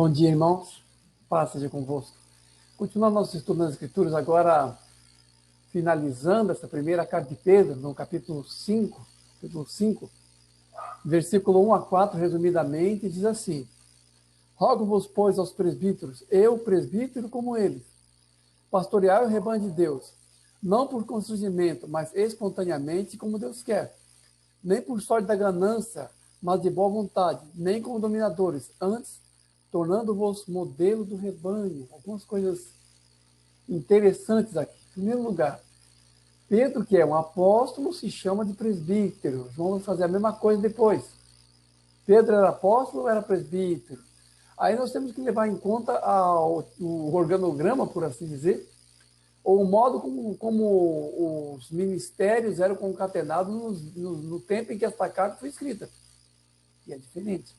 Bom dia, irmãos. Paz seja convosco. Continuando nosso estudo nas Escrituras, agora finalizando essa primeira carta de Pedro, no capítulo 5, versículo 1 a 4, resumidamente, diz assim: Rogo-vos, pois, aos presbíteros, eu, presbítero como eles, pastoreai o rebanho de Deus, não por constrangimento, mas espontaneamente, como Deus quer, nem por sorte da ganância, mas de boa vontade, nem como dominadores, antes tornando-vos modelo do rebanho. Algumas coisas interessantes aqui. Em primeiro lugar, Pedro, que é um apóstolo, se chama de presbítero. Vamos fazer a mesma coisa depois. Pedro era apóstolo ou era presbítero? Aí nós temos que levar em conta o organograma, por assim dizer, ou o modo como os ministérios eram concatenados no tempo em que esta carta foi escrita. E é diferente.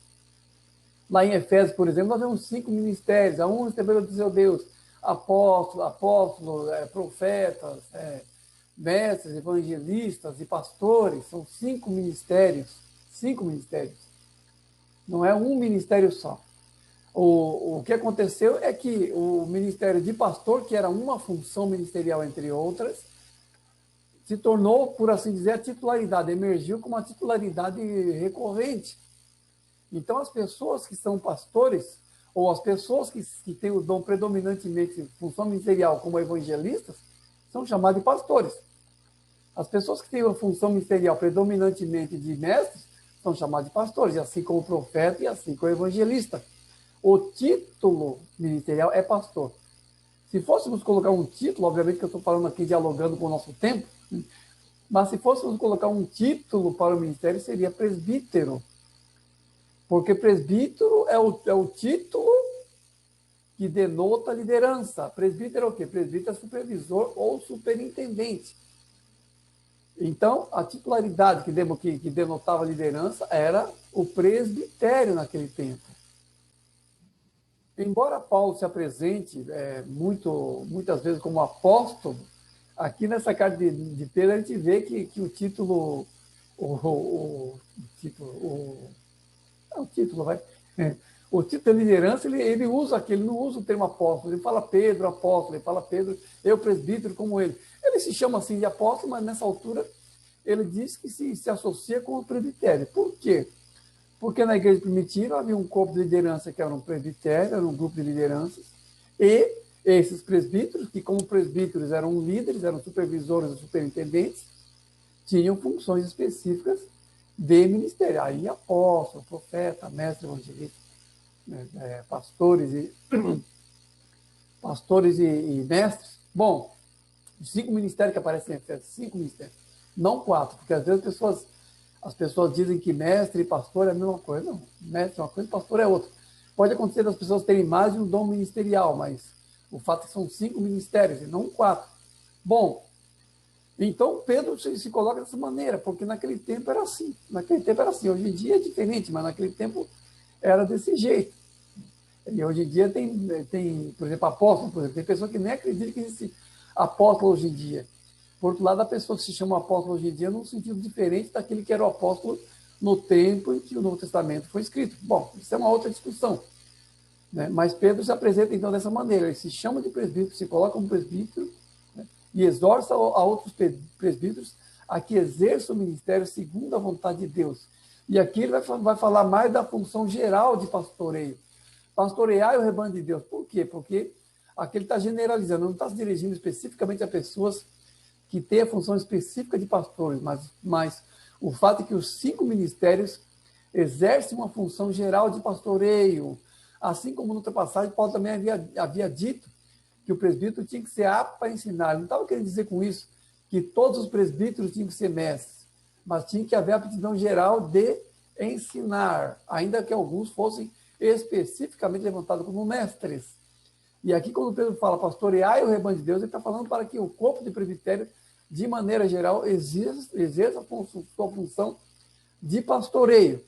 Lá em Efésios, por exemplo, nós vemos 5 ministérios. A um recebeu do seu Deus, apóstolos, profetas, mestres, evangelistas e pastores. São 5 ministérios. 5 ministérios. Não é um ministério só. O que aconteceu é que o ministério de pastor, que era uma função ministerial entre outras, se tornou, por assim dizer, a titularidade, emergiu como uma titularidade recorrente. Então, as pessoas que são pastores, ou as pessoas que têm o dom predominantemente função ministerial como evangelistas, são chamadas de pastores. As pessoas que têm a função ministerial predominantemente de mestres, são chamadas de pastores, e assim como o profeta e assim como o evangelista. O título ministerial é pastor. Se fôssemos colocar um título, obviamente que eu estou falando aqui dialogando com o nosso tempo, mas se fôssemos colocar um título para o ministério, seria presbítero. Porque presbítero é o título que denota liderança. Presbítero é o quê? Presbítero é supervisor ou superintendente. Então, a titularidade que denotava liderança era o presbitério naquele tempo. Embora Paulo se apresente muitas vezes como apóstolo, aqui nessa carta de Pedro a gente vê que o título, o título, vai. O título de liderança, ele usa aquele, não usa o termo apóstolo, ele fala Pedro, apóstolo, ele fala Pedro, eu presbítero como ele. Ele se chama assim de apóstolo, mas nessa altura ele diz que se associa com o presbitério. Por quê? Porque na igreja primitiva havia um corpo de liderança que era um presbitério, era um grupo de lideranças, e esses presbíteros, que como presbíteros eram líderes, eram supervisores, superintendentes, tinham funções específicas de ministério. Aí apóstolo, profeta, mestre, evangelista, pastores e mestres. Bom, os 5 ministérios que aparecem em Efésios, 5 ministérios, não 4, porque às vezes as pessoas dizem que mestre e pastor é a mesma coisa. Não, mestre é uma coisa e pastor é outra. Pode acontecer das pessoas terem mais de um dom ministerial, mas o fato é que são 5 ministérios e não 4. Bom, então Pedro se coloca dessa maneira, porque naquele tempo era assim. Naquele tempo era assim. Hoje em dia é diferente, mas naquele tempo era desse jeito. E hoje em dia tem por exemplo, apóstolo, por exemplo, tem pessoa que nem acredita que existe apóstolo hoje em dia. Por outro lado, a pessoa que se chama apóstolo hoje em dia num sentido diferente daquele que era o apóstolo no tempo em que o Novo Testamento foi escrito. Bom, isso é uma outra discussão. Né? Mas Pedro se apresenta então dessa maneira, ele se chama de presbítero, se coloca como presbítero, né? E exorta a outros presbíteros a que exerçam o ministério segundo a vontade de Deus. E aqui ele vai falar mais da função geral de pastoreio. Pastorear o rebanho de Deus. Por quê? Porque aqui ele está generalizando, não está se dirigindo especificamente a pessoas que têm a função específica de pastores, mas o fato é que os 5 ministérios exercem uma função geral de pastoreio. Assim como no outra passagem, Paulo também havia dito que o presbítero tinha que ser apto para ensinar. Ele não estava querendo dizer com isso que todos os presbíteros tinham que ser mestres, mas tinha que haver a aptidão geral de ensinar, ainda que alguns fossem especificamente levantados como mestres. E aqui, quando Pedro fala pastorear o rebanho de Deus, ele está falando para que o corpo de presbitério, de maneira geral, exerça a sua função de pastoreio.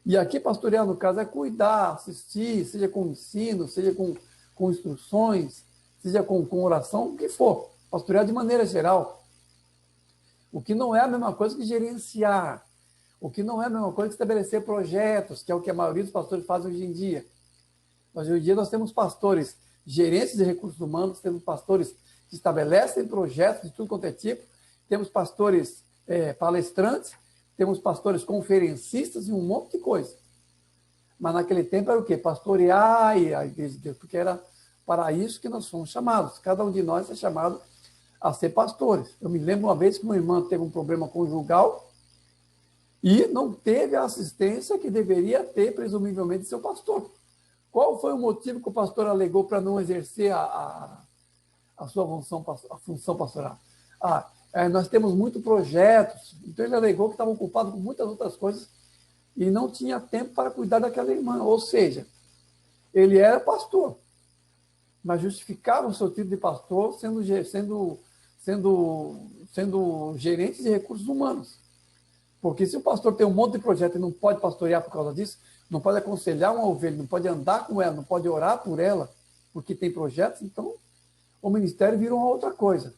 E aqui, pastorear, no caso, é cuidar, assistir, seja com ensino, seja com instruções, seja com oração, o que for. Pastorear de maneira geral. O que não é a mesma coisa que gerenciar. O que não é a mesma coisa que estabelecer projetos, que é o que a maioria dos pastores fazem hoje em dia. Mas hoje em dia nós temos pastores, gerentes de recursos humanos, temos pastores que estabelecem projetos de tudo quanto é tipo, temos pastores palestrantes, temos pastores conferencistas e um monte de coisa. Mas naquele tempo era o quê? Pastorear a igreja de Deus, porque era para isso que nós fomos chamados. Cada um de nós é chamado a ser pastores. Eu me lembro uma vez que uma irmã teve um problema conjugal e não teve a assistência que deveria ter, presumivelmente, seu pastor. Qual foi o motivo que o pastor alegou para não exercer a sua função pastoral? Nós temos muitos projetos, então ele alegou que estava ocupado com muitas outras coisas e não tinha tempo para cuidar daquela irmã. Ou seja, ele era pastor, mas justificava o seu título de pastor sendo gerente de recursos humanos. Porque se o pastor tem um monte de projeto e não pode pastorear por causa disso, não pode aconselhar uma ovelha, não pode andar com ela, não pode orar por ela, porque tem projetos, então o ministério vira uma outra coisa.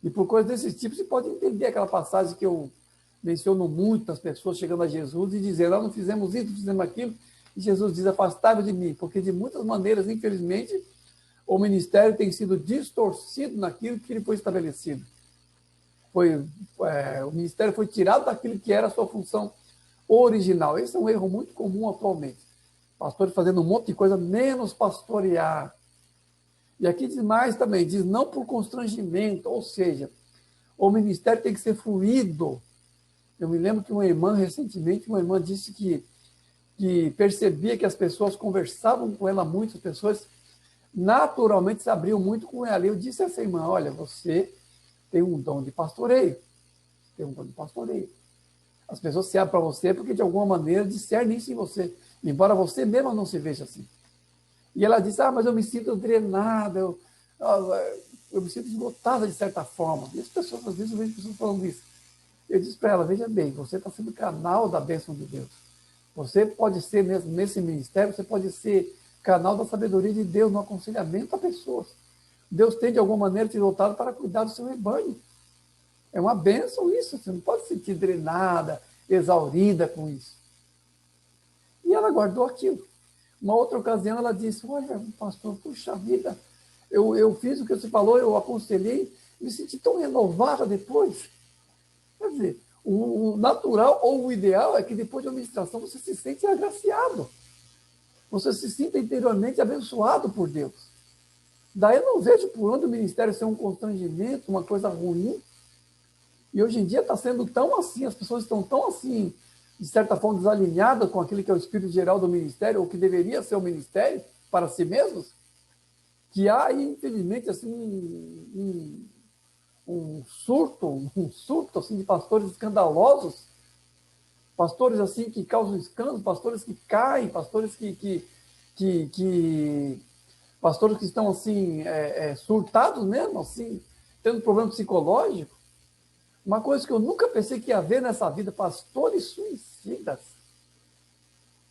E por coisas desse tipo, você pode entender aquela passagem que eu menciono muito, as pessoas chegando a Jesus e dizendo, não fizemos isso, não fizemos aquilo, e Jesus diz, afastai-vos de mim, porque de muitas maneiras, infelizmente, o ministério tem sido distorcido naquilo que ele foi estabelecido. O ministério foi tirado daquilo que era a sua função original. Esse é um erro muito comum atualmente. Pastores fazendo um monte de coisa, menos pastorear. E aqui diz mais também, diz não por constrangimento, ou seja, o ministério tem que ser fluido. Eu me lembro que uma irmã, recentemente, disse que percebia que as pessoas conversavam com ela muito, as pessoas naturalmente se abriam muito com ela. E eu disse a essa irmã, olha, você tem um dom de pastoreio. Tem um dom de pastoreio. As pessoas se abrem para você porque, de alguma maneira, discernem isso em você, embora você mesma não se veja assim. E ela disse, mas eu me sinto drenada, eu me sinto esgotada de certa forma. E as pessoas, às vezes, eu vejo pessoas falando isso. Eu disse para ela, veja bem, você está sendo canal da bênção de Deus. Você pode ser, nesse ministério, você pode ser canal da sabedoria de Deus no aconselhamento a pessoas. Deus tem, de alguma maneira, te dotado para cuidar do seu rebanho. É uma bênção isso, você não pode se sentir drenada, exaurida com isso. E ela guardou aquilo. Uma outra ocasião, ela disse, olha, pastor, puxa vida, eu fiz o que você falou, eu aconselhei, me senti tão renovada depois. Quer dizer, o natural ou o ideal é que depois de uma ministração você se sente agraciado. Você se sinta interiormente abençoado por Deus. Daí eu não vejo por onde o ministério ser um constrangimento, uma coisa ruim. E hoje em dia está sendo tão assim, as pessoas estão tão assim, de certa forma, desalinhadas com aquilo que é o espírito geral do ministério, ou que deveria ser o ministério para si mesmos, que há, infelizmente, assim, um surto assim, de pastores escandalosos, pastores assim que causam escândalos, pastores que caem, pastores pastores que estão assim surtados mesmo, assim, tendo problema psicológico. Uma coisa que eu nunca pensei que ia ver nessa vida, pastores suicidas,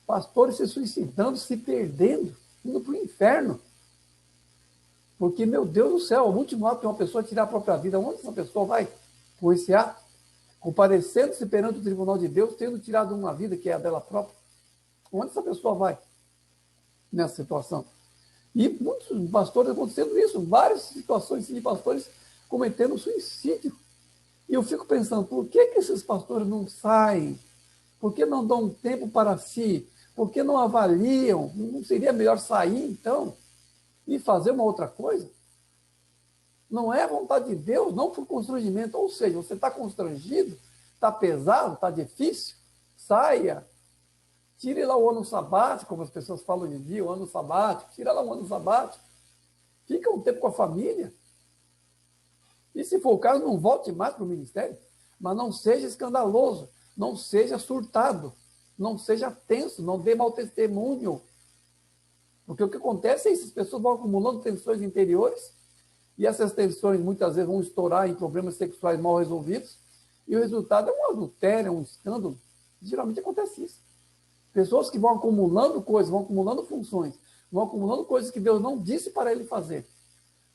pastores se suicidando, se perdendo, indo para o inferno. Porque, meu Deus do céu, o último ato de uma pessoa tirar a própria vida, onde essa pessoa vai por esse ato? Comparecendo-se perante o tribunal de Deus, tendo tirado uma vida que é a dela própria. Onde essa pessoa vai nessa situação? E muitos pastores acontecendo isso, várias situações de pastores cometendo suicídio. E eu fico pensando, por que esses pastores não saem? Por que não dão um tempo para si? Por que não avaliam? Não seria melhor sair, então, e fazer uma outra coisa? Não é a vontade de Deus, não por constrangimento. Ou seja, você está constrangido, está pesado, está difícil, saia. Tire lá o ano sabático, como as pessoas falam hoje em dia, o ano sabático, tira lá o ano sabático. Fica um tempo com a família. E se for o caso, não volte mais para o ministério, mas não seja escandaloso, não seja surtado, não seja tenso, não dê mau testemunho. Porque o que acontece é isso, as pessoas vão acumulando tensões interiores, e essas tensões muitas vezes vão estourar em problemas sexuais mal resolvidos, e o resultado é um adultério, é um escândalo. Geralmente acontece isso. Pessoas que vão acumulando coisas, vão acumulando funções, vão acumulando coisas que Deus não disse para ele fazer,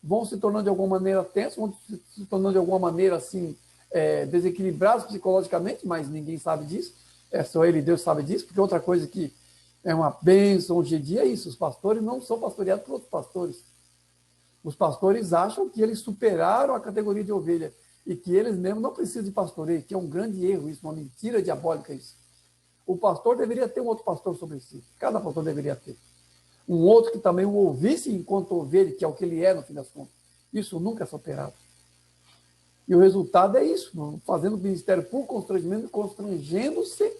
vão se tornando de alguma maneira tensos, vão se tornando de alguma maneira assim, desequilibrados psicologicamente, mas ninguém sabe disso, é só ele e Deus sabe disso, porque outra coisa que É uma bênção. Hoje em dia é isso. Os pastores não são pastoreados por outros pastores. Os pastores acham que eles superaram a categoria de ovelha e que eles mesmos não precisam de pastoreio, que é um grande erro isso, uma mentira diabólica isso. O pastor deveria ter um outro pastor sobre si. Cada pastor deveria ter. Um outro que também o ouvisse enquanto ovelha, que é o que ele é no fim das contas. Isso nunca é superado. E o resultado é isso, fazendo o ministério por constrangimento, constrangendo-se,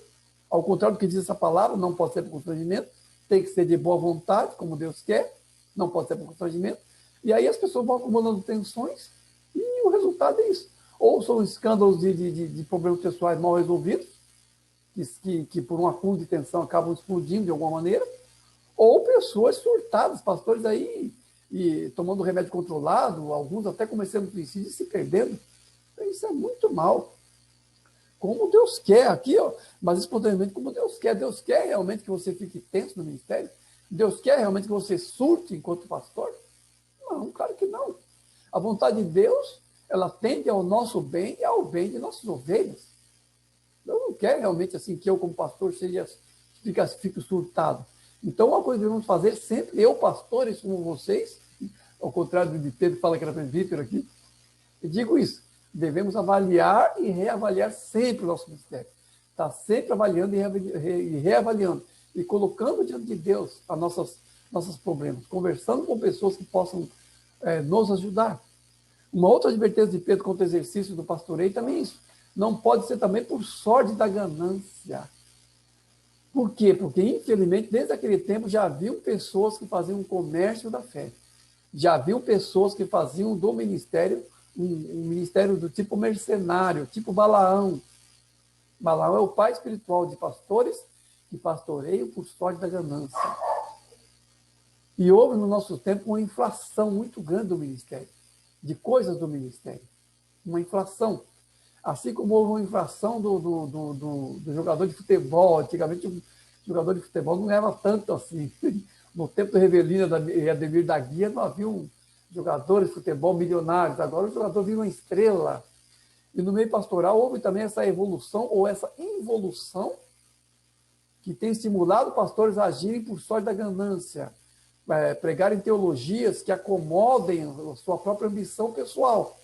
ao contrário do que diz essa palavra, não pode ser por constrangimento, tem que ser de boa vontade, como Deus quer, não pode ser por constrangimento. E aí as pessoas vão acumulando tensões e o resultado é isso. Ou são escândalos de problemas pessoais mal resolvidos, que por um acúmulo de tensão acabam explodindo de alguma maneira, ou pessoas surtadas, pastores aí e tomando remédio controlado, alguns até começando suicídio e se perdendo. Então, isso é muito mal. Como Deus quer, aqui, ó, mas espontaneamente como Deus quer. Deus quer realmente que você fique tenso no ministério? Deus quer realmente que você surte enquanto pastor? Não, claro que não. A vontade de Deus, ela tende ao nosso bem e ao bem de nossas ovelhas. Deus não quer realmente assim que eu, como pastor, fique surtado. Então, uma coisa que devemos fazer sempre, eu, pastores como vocês, ao contrário de Pedro, que fala que era presbítero aqui, eu digo isso, devemos avaliar e reavaliar sempre o nosso ministério. Está sempre avaliando e reavaliando, e colocando diante de Deus os nossos problemas, conversando com pessoas que possam nos ajudar. Uma outra advertência de Pedro contra o exercício do pastoreio também é isso. Não pode ser também por sorte da ganância. Por quê? Porque, infelizmente, desde aquele tempo já haviam pessoas que faziam um comércio da fé. Já haviam pessoas que faziam do ministério um ministério do tipo mercenário, tipo Balaão. Balaão é o pai espiritual de pastores que pastoreiam por sorte da ganância. E houve no nosso tempo uma inflação muito grande do ministério, de coisas do ministério. Uma inflação. Assim como houve uma inflação do jogador de futebol. Antigamente, o jogador de futebol não ganhava tanto assim. No tempo do Revelino e Ademir da Guia, não havia jogadores de futebol milionários. Agora o jogador vira uma estrela. E no meio pastoral houve também essa evolução ou essa involução que tem estimulado pastores a agirem por sorte da ganância, pregarem teologias que acomodem a sua própria ambição pessoal.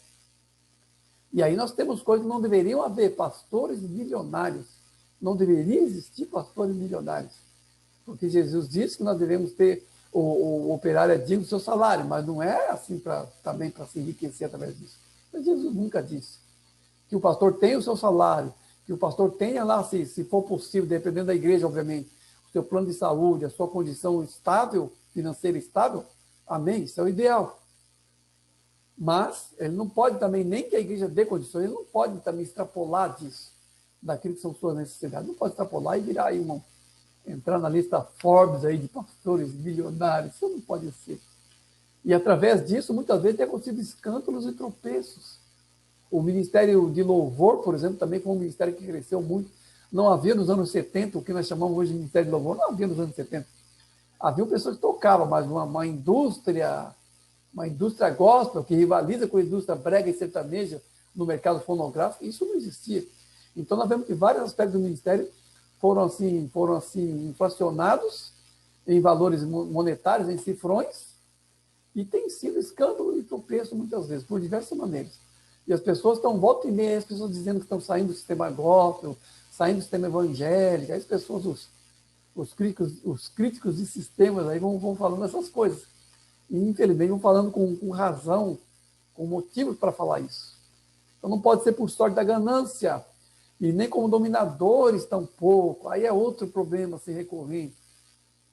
E aí nós temos coisas que não deveriam haver, pastores milionários. Não deveria existir pastores milionários. Porque Jesus disse que nós devemos ter, o operário é digno do seu salário, mas não é assim também para se enriquecer através disso. Mas Jesus nunca disse que o pastor tenha o seu salário, que o pastor tenha lá, se for possível, dependendo da igreja, obviamente, o seu plano de saúde, a sua condição estável, financeira estável. Amém? Isso é o ideal. Mas ele não pode também, nem que a igreja dê condições, ele não pode também extrapolar disso, daquilo que são suas necessidades. Não pode extrapolar e virar aí entrar na lista Forbes aí de pastores milionários. Isso não pode ser. E através disso, muitas vezes, tem acontecido escândalos e tropeços. O Ministério de Louvor, por exemplo, também foi um ministério que cresceu muito. Não havia nos anos 70, o que nós chamamos hoje de Ministério de Louvor, não havia nos anos 70. Havia pessoas que tocavam, mas uma indústria gospel que rivaliza com a indústria brega e sertaneja no mercado fonográfico, isso não existia. Então, nós vemos que vários aspectos do ministério foram assim inflacionados em valores monetários, em cifrões, e tem sido escândalo e tropeço muitas vezes, por diversas maneiras. E as pessoas estão, volta e meia, as pessoas dizendo que estão saindo do sistema gospel, saindo do sistema evangélico, aí as pessoas, os críticos de sistemas aí vão falando essas coisas. E, infelizmente, vão falando com razão, com motivos para falar isso. Então, não pode ser por sorte da ganância, e nem como dominadores tampouco. Aí é outro problema assim, recorrente.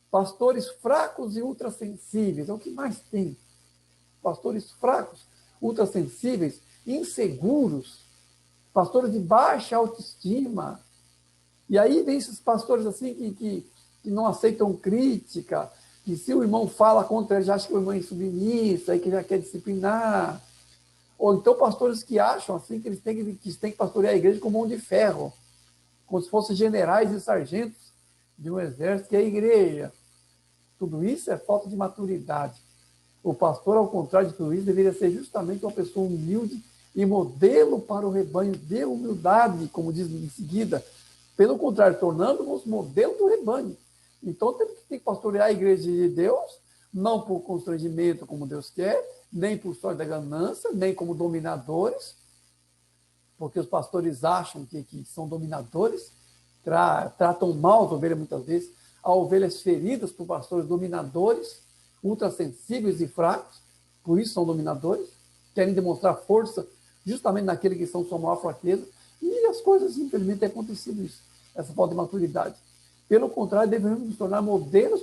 Pastores fracos e ultrassensíveis, é o que mais tem. Pastores fracos, ultrassensíveis, inseguros, pastores de baixa autoestima. E aí vem esses pastores assim que não aceitam crítica, que se o irmão fala contra ele, já acha que o irmão é insubmissa, aí que já quer disciplinar. Ou então pastores que acham assim que eles têm que pastorear a igreja com mão de ferro, como se fossem generais e sargentos de um exército que é a igreja. Tudo isso é falta de maturidade. O pastor, ao contrário de tudo isso, deveria ser justamente uma pessoa humilde e modelo para o rebanho de humildade, como diz em seguida. Pelo contrário, tornando-nos modelo do rebanho. Então, tem que pastorear a igreja de Deus, não por constrangimento, como Deus quer, nem por sorte da ganância, nem como dominadores, porque os pastores acham que são dominadores, tratam mal as ovelhas muitas vezes, há ovelhas feridas por pastores dominadores, ultrassensíveis e fracos, por isso são dominadores, querem demonstrar força justamente naquele que são sua maior fraqueza, e as coisas, infelizmente, têm acontecido isso, essa falta de maturidade. Pelo contrário, devemos nos tornar modelos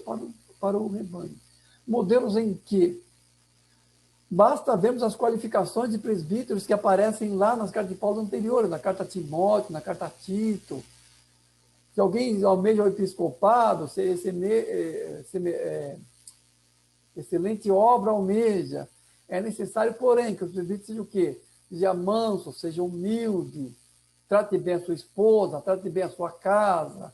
para o rebanho. Modelos em que basta vermos as qualificações de presbíteros que aparecem lá nas cartas de Paulo anteriores, na carta a Timóteo, na carta a Tito. Se alguém almeja o episcopado, excelente obra almeja. É necessário, porém, que o presbítero seja o quê? Seja manso, seja humilde, trate bem a sua esposa, trate bem a sua casa,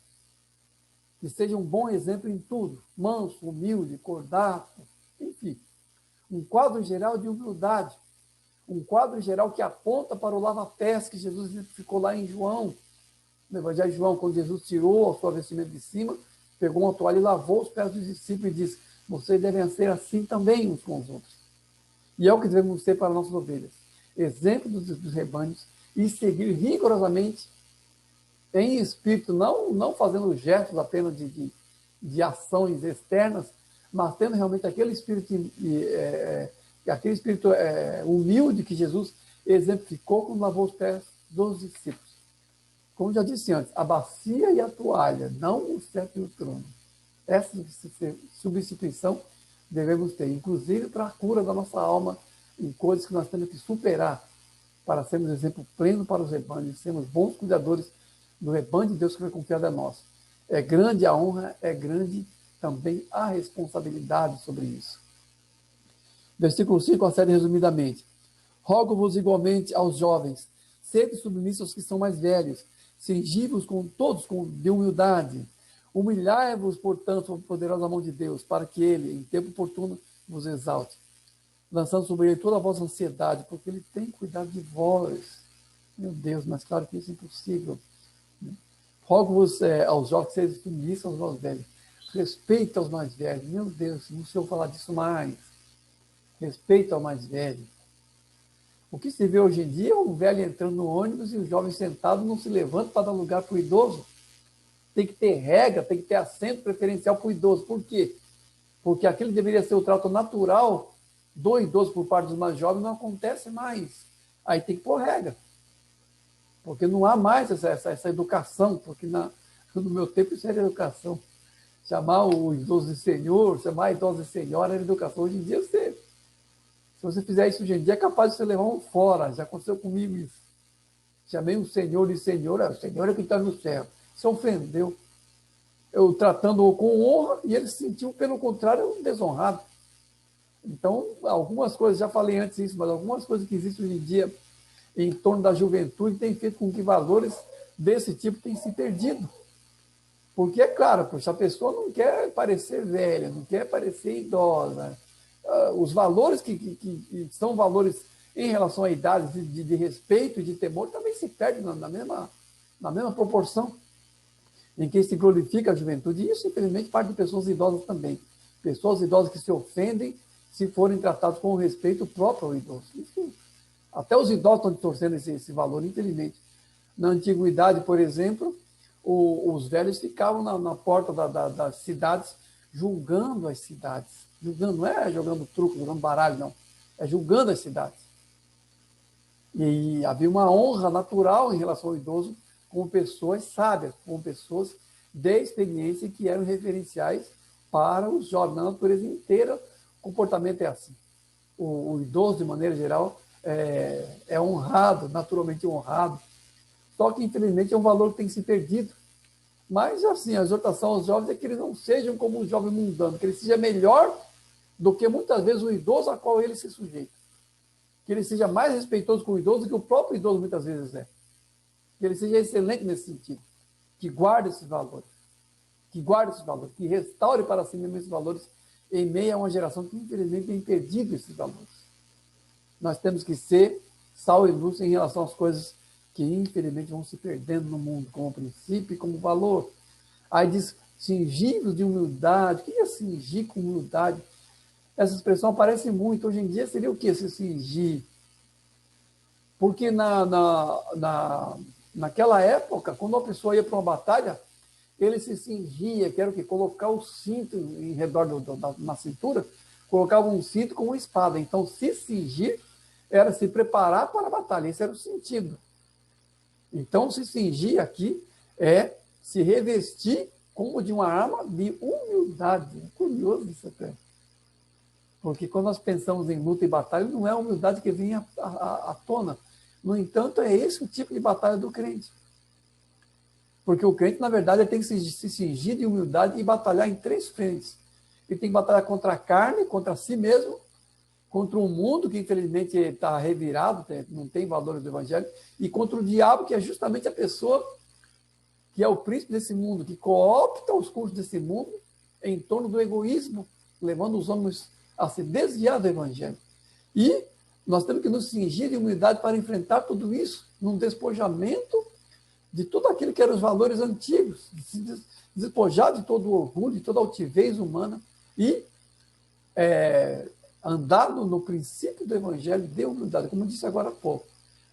que seja um bom exemplo em tudo, manso, humilde, cordato, enfim. Um quadro geral de humildade, um quadro geral que aponta para o lava-pés que Jesus ficou lá em João, no Evangelho de João, quando Jesus tirou o seu vestimento de cima, pegou uma toalha e lavou os pés dos discípulos e disse: vocês devem ser assim também uns com os outros. E é o que devemos ser para nossas ovelhas. Exemplo dos rebanhos e seguir rigorosamente em espírito, não fazendo gestos apenas de ações externas, mas tendo realmente aquele espírito humilde que Jesus exemplificou quando lavou os pés dos discípulos. Como já disse antes, a bacia e a toalha, não o cetro e o trono. Essa substituição devemos ter, inclusive para a cura da nossa alma, em coisas que nós temos que superar para sermos exemplo pleno para os rebanhos, sermos bons cuidadores do rebanho de Deus que foi confiado a nós. É grande a honra, é grande também a responsabilidade sobre isso. Versículo 5, a série resumidamente. Rogo-vos igualmente aos jovens, sede submissos aos que são mais velhos, cingivos com todos de humildade. Humilhai-vos, portanto, sob a poderosa mão de Deus, para que ele, em tempo oportuno, vos exalte, lançando sobre ele toda a vossa ansiedade, porque ele tem cuidado de vós. Meu Deus, mas claro que isso é impossível. Rogo-vos aos jovens que sejam submissos aos mais velhos. Respeita os mais velhos. Meu Deus, não sei eu falar disso mais. Respeita ao mais velho. O que se vê hoje em dia é um velho entrando no ônibus e o jovem sentado não se levanta para dar lugar para o idoso. Tem que ter regra, tem que ter assento preferencial para o idoso. Por quê? Porque aquele deveria ser o trato natural do idoso por parte dos mais jovens, não acontece mais. Aí tem que pôr regra. Porque não há mais essa educação, porque no meu tempo isso era educação. Chamar o idoso de senhor, chamar a idosa de senhora era educação. Hoje em dia, se você fizer isso hoje em dia, é capaz de você levar um fora. Já aconteceu comigo isso. Chamei um senhor de senhora, o senhor é que está no céu. Se ofendeu. Eu tratando-o com honra e ele se sentiu, pelo contrário, desonrado. Então, algumas coisas, já falei antes isso, mas algumas coisas que existem hoje em dia em torno da juventude têm feito com que valores desse tipo tenham se perdido. Porque, é claro, poxa, a pessoa não quer parecer velha, não quer parecer idosa. Os valores que são valores em relação à idade, de respeito e de temor, também se perdem na mesma proporção em que se glorifica a juventude. E isso, infelizmente, parte de pessoas idosas também. Pessoas idosas que se ofendem se forem tratados com o respeito próprio ao idoso. Enfim, até os idosos estão distorcendo esse valor, infelizmente. Na antiguidade, por exemplo, os velhos ficavam na porta das cidades julgando as cidades. Julgando, não é jogando truco, jogando baralho, não. É julgando as cidades. E havia uma honra natural em relação ao idoso como pessoas sábias, como pessoas de experiência que eram referenciais para os jovens. Na natureza inteira, o comportamento é assim. O idoso, de maneira geral, é honrado, naturalmente honrado. Só que, infelizmente, é um valor que tem se perdido. Mas, assim, a exortação aos jovens é que eles não sejam como um jovem mundano, que ele seja melhor do que, muitas vezes, o idoso a qual ele se sujeita. Que ele seja mais respeitoso com o idoso do que o próprio idoso, muitas vezes, é. Que ele seja excelente nesse sentido. Que guarde esses valores. Que restaure para si mesmo esses valores em meio a uma geração que, infelizmente, tem perdido esses valores. Nós temos que ser sal e luz em relação às coisas que, infelizmente, vão se perdendo no mundo, como princípio e como valor. Aí diz, Cingivos de humildade. O que é cingir com humildade? Essa expressão aparece muito. Hoje em dia seria o que se cingir? Porque naquela época, quando uma pessoa ia para uma batalha, ele se cingia, que era o quê? Colocar o cinto em redor na cintura, colocava um cinto com uma espada. Então, se cingir era se preparar para a batalha. Esse era o sentido. Então, se cingir aqui é se revestir como de uma arma de humildade. É curioso isso até. Porque quando nós pensamos em luta e batalha, não é a humildade que vem à tona. No entanto, é esse o tipo de batalha do crente. Porque o crente, na verdade, ele tem que se cingir de humildade e batalhar em 3 frentes. Ele tem que batalhar contra a carne, contra si mesmo, contra um mundo que, infelizmente, está revirado, não tem valores do evangelho, e contra o diabo, que é justamente a pessoa que é o príncipe desse mundo, que coopta os cursos desse mundo em torno do egoísmo, levando os homens a se desviar do evangelho. E nós temos que nos cingir de humildade para enfrentar tudo isso, num despojamento de tudo aquilo que eram os valores antigos, de se despojar de todo o orgulho, de toda a altivez humana e andar no princípio do evangelho de humildade. Como eu disse agora há pouco,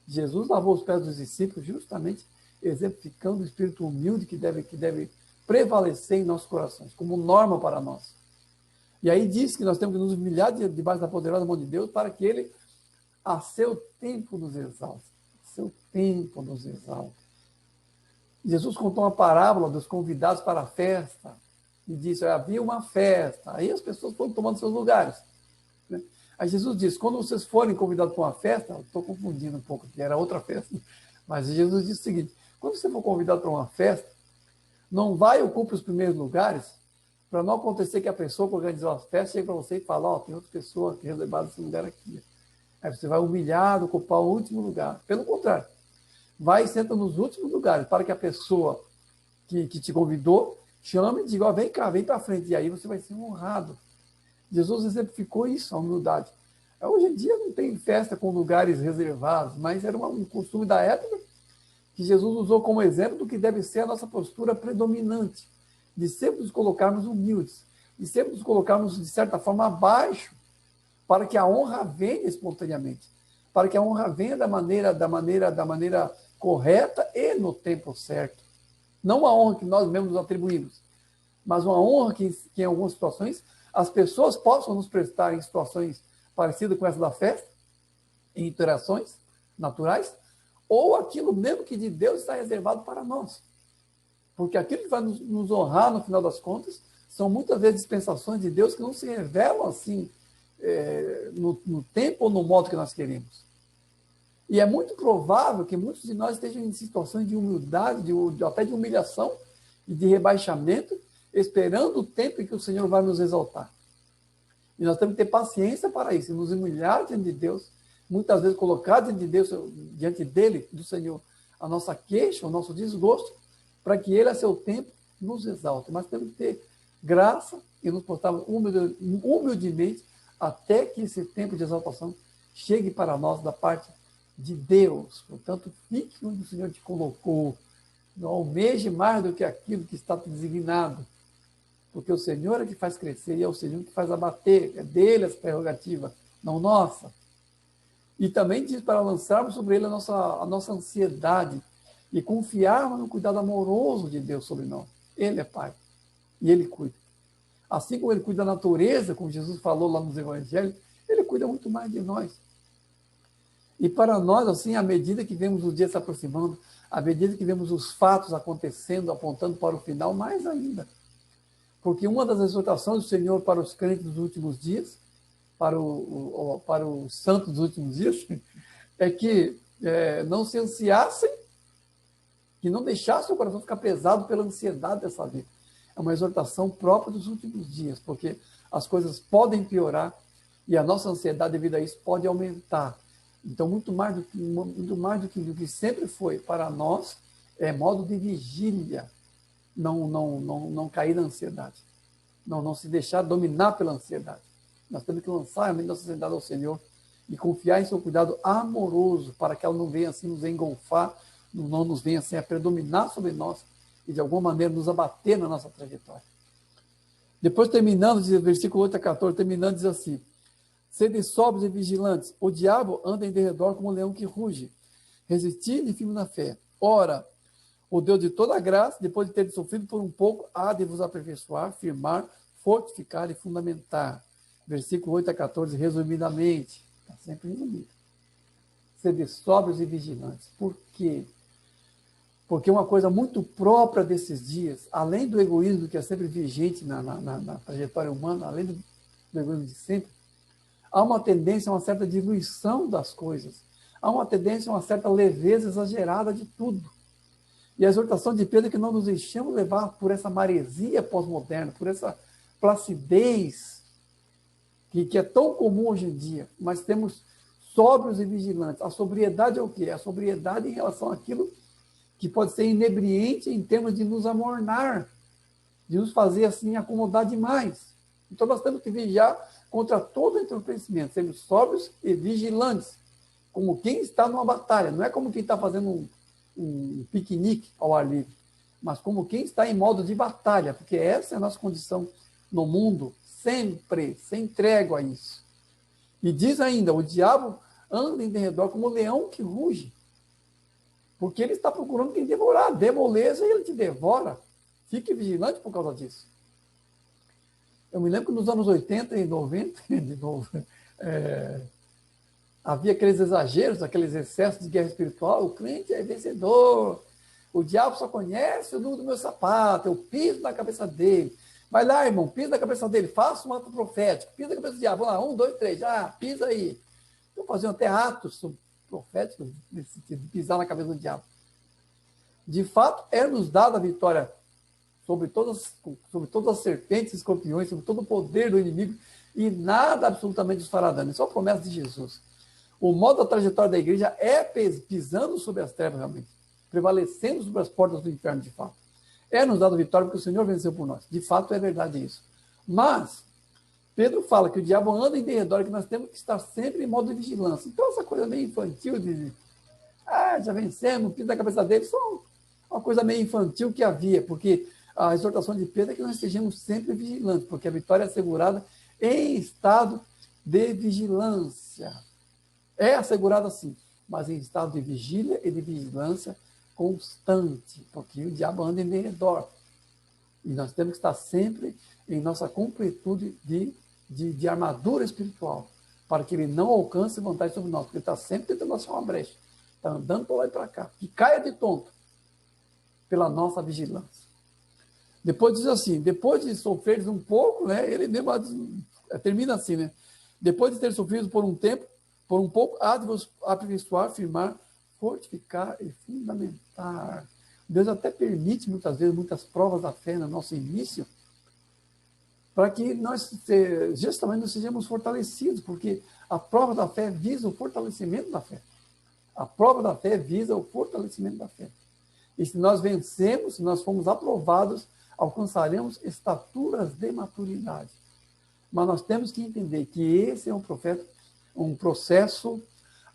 Jesus lavou os pés dos discípulos justamente exemplificando o espírito humilde que deve prevalecer em nossos corações, como norma para nós. E aí diz que nós temos que nos humilhar debaixo da poderosa mão de Deus para que Ele, a seu tempo, nos exalte. A seu tempo nos exalte. Jesus contou uma parábola dos convidados para a festa e disse, havia uma festa. Aí as pessoas foram tomando seus lugares. Né? Aí Jesus disse, quando vocês forem convidados para uma festa, estou confundindo um pouco, que era outra festa, mas Jesus disse o seguinte, quando você for convidado para uma festa, não vai e ocupe os primeiros lugares, para não acontecer que a pessoa que organizou a festa chegue para você e fale, tem outra pessoa que reservada esse lugar aqui. Aí você vai humilhado, ocupar o último lugar. Pelo contrário, vai e senta nos últimos lugares, para que a pessoa que te convidou chame e diga, vem cá, vem para frente, e aí você vai ser honrado. Jesus exemplificou isso, a humildade. Hoje em dia não tem festa com lugares reservados, mas era um costume da época que Jesus usou como exemplo do que deve ser a nossa postura predominante, de sempre nos colocarmos humildes, de sempre nos colocarmos, de certa forma, abaixo, para que a honra venha espontaneamente, para que a honra venha da maneira correta e no tempo certo. Não uma honra que nós mesmos nos atribuímos, mas uma honra que em algumas situações as pessoas possam nos prestar em situações parecidas com essa da festa, em interações naturais, ou aquilo mesmo que de Deus está reservado para nós. Porque aquilo que vai nos honrar no final das contas são muitas vezes dispensações de Deus que não se revelam assim no tempo ou no modo que nós queremos. E é muito provável que muitos de nós estejam em situações de humildade, até de humilhação e de rebaixamento, esperando o tempo em que o Senhor vai nos exaltar. E nós temos que ter paciência para isso, nos humilhar diante de Deus, muitas vezes colocar diante dele, do Senhor, a nossa queixa, o nosso desgosto, para que ele, a seu tempo, nos exalte. Mas temos que ter graça e nos portarmos humildemente até que esse tempo de exaltação chegue para nós da parte de Deus. Portanto, fique onde o Senhor te colocou. Não almeje mais do que aquilo que está designado. Porque o Senhor é que faz crescer e é o Senhor que faz abater. É dele essa prerrogativa, não nossa. E também diz para lançarmos sobre ele a nossa ansiedade e confiarmos no cuidado amoroso de Deus sobre nós. Ele é Pai e Ele cuida. Assim como Ele cuida da natureza, como Jesus falou lá nos Evangelhos, Ele cuida muito mais de nós. E para nós, assim, à medida que vemos o dia se aproximando, à medida que vemos os fatos acontecendo, apontando para o final, mais ainda. Porque uma das exortações do Senhor para os crentes dos últimos dias, para os santos dos últimos dias, é que não se ansiassem, que não deixassem o coração ficar pesado pela ansiedade dessa vida. É uma exortação própria dos últimos dias, porque as coisas podem piorar e a nossa ansiedade devido a isso pode aumentar. Então, muito mais do que sempre foi para nós, é modo de vigília, não cair na ansiedade, não se deixar dominar pela ansiedade. Nós temos que lançar a mente da ansiedade ao Senhor e confiar em seu cuidado amoroso para que ela não venha assim nos engolfar, não nos venha assim a predominar sobre nós e de alguma maneira nos abater na nossa trajetória. Depois, terminando, diz, versículo 8 a 14, terminando, diz assim: sede sóbrios e vigilantes, o diabo anda em derredor como um leão que ruge, resistindo e firme na fé. Ora, o Deus de toda a graça, depois de ter sofrido por um pouco, há de vos aperfeiçoar, firmar, fortificar e fundamentar. Versículo 8 a 14, resumidamente. Está sempre resumido. Sede sóbrios e vigilantes. Por quê? Porque uma coisa muito própria desses dias, além do egoísmo que é sempre vigente na trajetória humana, além do egoísmo de sempre, há uma tendência a uma certa diluição das coisas. Há uma tendência a uma certa leveza exagerada de tudo. E a exortação de Pedro é que não nos deixemos levar por essa maresia pós-moderna, por essa placidez que é tão comum hoje em dia, mas temos sóbrios e vigilantes. A sobriedade é o quê? A sobriedade em relação àquilo que pode ser inebriante em termos de nos amornar, de nos fazer assim acomodar demais. Então nós temos que vigiar contra todo entorpecimento, sermos sóbrios e vigilantes, como quem está numa batalha, não é como quem está fazendo um piquenique ao ar livre, mas como quem está em modo de batalha, porque essa é a nossa condição no mundo, sempre, sem trégua a isso. E diz ainda, o diabo anda em derredor como um leão que ruge, porque ele está procurando quem devorar, dê moleza e ele te devora. Fique vigilante por causa disso. Eu me lembro que nos anos 80 e 90, de novo, havia aqueles exageros, aqueles excessos de guerra espiritual. O crente é vencedor, o diabo só conhece o número do meu sapato, eu piso na cabeça dele. Vai lá, irmão, pisa na cabeça dele, faça um ato profético, pisa na cabeça do diabo. Vamos lá, 1, 2, 3, pisa aí. Então faziam até atos proféticos nesse sentido, de pisar na cabeça do diabo. De fato, é-nos dada a vitória sobre todas as serpentes e escorpiões, sobre todo o poder do inimigo, e nada absolutamente nos fará dano. Isso é a promessa de Jesus. O modo da trajetória da igreja é pisando sobre as trevas, realmente, prevalecendo sobre as portas do inferno, de fato. É-nos dada a vitória porque o Senhor venceu por nós. De fato, é verdade isso. Mas Pedro fala que o diabo anda em derredor e que nós temos que estar sempre em modo de vigilância. Então, essa coisa meio infantil de já vencemos, pisa na cabeça dele, só uma coisa meio infantil que havia, porque a exortação de Pedro é que nós estejamos sempre vigilantes, porque a vitória é assegurada em estado de vigilância. É assegurada sim, mas em estado de vigília e de vigilância constante, porque o diabo anda em derredor. E nós temos que estar sempre em nossa completude de armadura espiritual, para que ele não alcance vantagem sobre nós, porque ele está sempre tentando achar uma brecha, está andando para lá e para cá, que caia de tonto pela nossa vigilância. Depois diz assim, depois de sofreres um pouco, né, ele mesmo termina assim, né? Depois de ter sofrido por um pouco, há de vos aperfeiçoar, firmar, fortificar e fundamentar. Deus até permite, muitas vezes, muitas provas da fé no nosso início, para que nós, justamente, nós sejamos fortalecidos, porque a prova da fé visa o fortalecimento da fé. A prova da fé visa o fortalecimento da fé. E se nós vencemos, se nós formos aprovados, alcançaremos estaturas de maturidade. Mas nós temos que entender que esse é um processo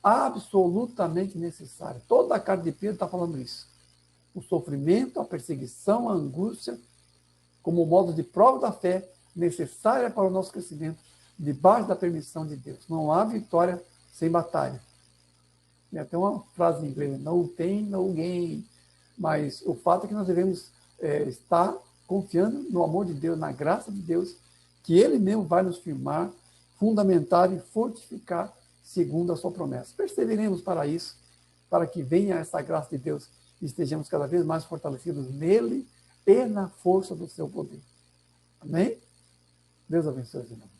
absolutamente necessário. Toda a carta de Pedro está falando isso. O sofrimento, a perseguição, a angústia, como modo de prova da fé necessária para o nosso crescimento, debaixo da permissão de Deus. Não há vitória sem batalha. Tem até uma frase em inglês, no pain, no gain. Mas o fato é que nós devemos estar confiando no amor de Deus, na graça de Deus, que Ele mesmo vai nos firmar, fundamentar e fortificar segundo a sua promessa. Perseveremos para isso, para que venha essa graça de Deus e estejamos cada vez mais fortalecidos nele e na força do seu poder. Amém? Deus abençoe, irmão.